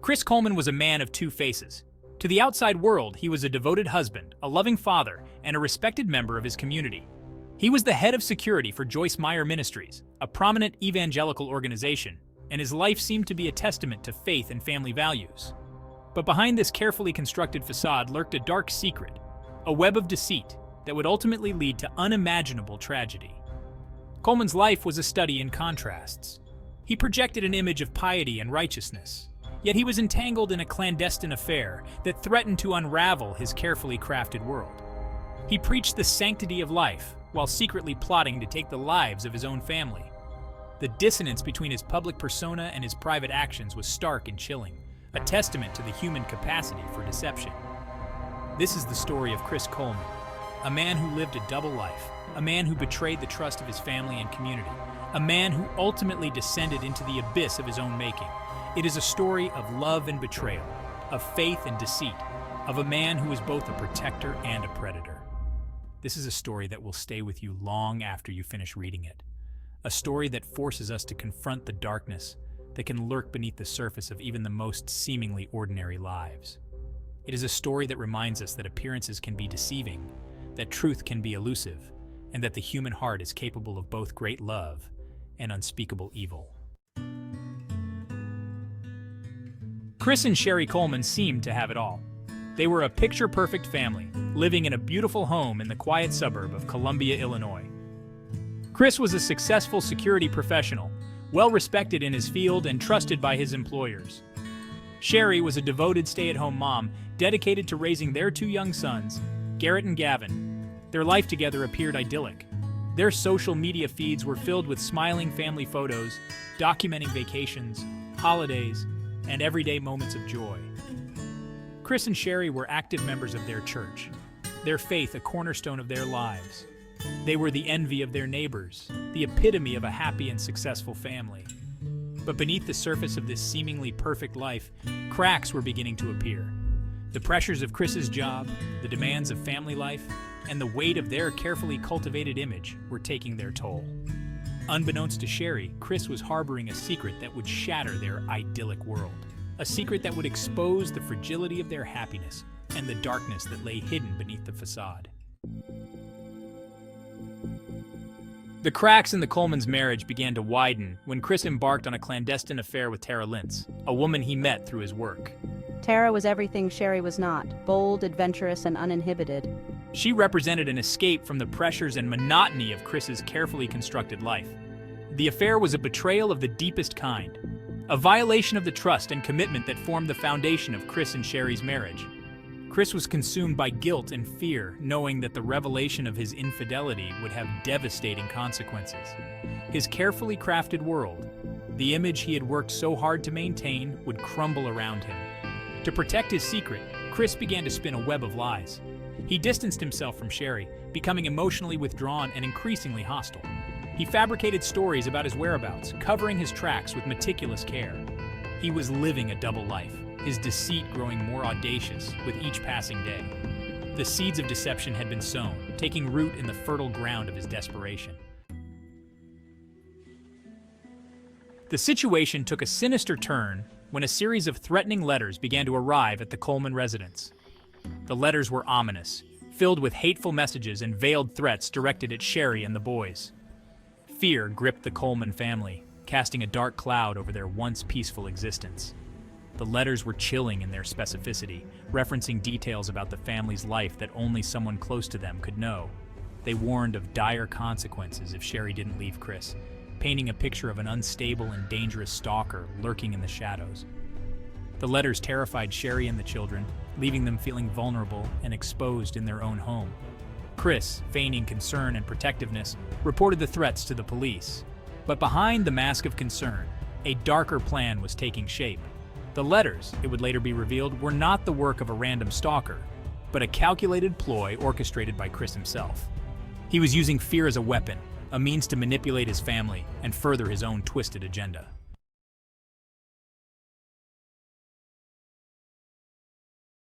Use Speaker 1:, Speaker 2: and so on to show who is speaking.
Speaker 1: Chris Coleman was a man of two faces. To the outside world, he was a devoted husband, a loving father, and a respected member of his community. He was the head of security for Joyce Meyer Ministries, a prominent evangelical organization, and his life seemed to be a testament to faith and family values. But behind this carefully constructed facade lurked a dark secret, a web of deceit that would ultimately lead to unimaginable tragedy. Coleman's life was a study in contrasts. He projected an image of piety and righteousness, yet he was entangled in a clandestine affair that threatened to unravel his carefully crafted world. He preached the sanctity of life while secretly plotting to take the lives of his own family. The dissonance between his public persona and his private actions was stark and chilling, a testament to the human capacity for deception. This is the story of Chris Coleman, a man who lived a double life, a man who betrayed the trust of his family and community, a man who ultimately descended into the abyss of his own making. It is a story of love and betrayal, of faith and deceit, of a man who was both a protector and a predator. This is a story that will stay with you long after you finish reading it. A story that forces us to confront the darkness that can lurk beneath the surface of even the most seemingly ordinary lives. It is a story that reminds us that appearances can be deceiving, that truth can be elusive, and that the human heart is capable of both great love and unspeakable evil. Chris and Sherry Coleman seemed to have it all. They were a picture-perfect family, living in a beautiful home in the quiet suburb of Columbia, Illinois. Chris was a successful security professional, well-respected in his field and trusted by his employers. Sherry was a devoted stay-at-home mom, dedicated to raising their two young sons, Garrett and Gavin. Their life together appeared idyllic. Their social media feeds were filled with smiling family photos, documenting vacations, holidays, and everyday moments of joy. Chris and Sherry were active members of their church, their faith a cornerstone of their lives. They were the envy of their neighbors, the epitome of a happy and successful family. But beneath the surface of this seemingly perfect life, cracks were beginning to appear. The pressures of Chris's job, the demands of family life, and the weight of their carefully cultivated image were taking their toll. Unbeknownst to Sherry, Chris was harboring a secret that would shatter their idyllic world. A secret that would expose the fragility of their happiness and the darkness that lay hidden beneath the facade. The cracks in the Coleman's marriage began to widen when Chris embarked on a clandestine affair with Tara Lintz, a woman he met through his work.
Speaker 2: Tara was everything Sherry was not, bold, adventurous, and uninhibited.
Speaker 1: She represented an escape from the pressures and monotony of Chris's carefully constructed life. The affair was a betrayal of the deepest kind, a violation of the trust and commitment that formed the foundation of Chris and Sherry's marriage. Chris was consumed by guilt and fear, knowing that the revelation of his infidelity would have devastating consequences. His carefully crafted world, the image he had worked so hard to maintain, would crumble around him. To protect his secret, Chris began to spin a web of lies. He distanced himself from Sherry, becoming emotionally withdrawn and increasingly hostile. He fabricated stories about his whereabouts, covering his tracks with meticulous care. He was living a double life, his deceit growing more audacious with each passing day. The seeds of deception had been sown, taking root in the fertile ground of his desperation. The situation took a sinister turn when a series of threatening letters began to arrive at the Coleman residence. The letters were ominous, filled with hateful messages and veiled threats directed at Sherry and the boys. Fear gripped the Coleman family, casting a dark cloud over their once peaceful existence. The letters were chilling in their specificity, referencing details about the family's life that only someone close to them could know. They warned of dire consequences if Sherry didn't leave Chris, painting a picture of an unstable and dangerous stalker lurking in the shadows. The letters terrified Sherry and the children, leaving them feeling vulnerable and exposed in their own home. Chris, feigning concern and protectiveness, reported the threats to the police. But behind the mask of concern, a darker plan was taking shape. The letters, it would later be revealed, were not the work of a random stalker, but a calculated ploy orchestrated by Chris himself. He was using fear as a weapon, a means to manipulate his family and further his own twisted agenda.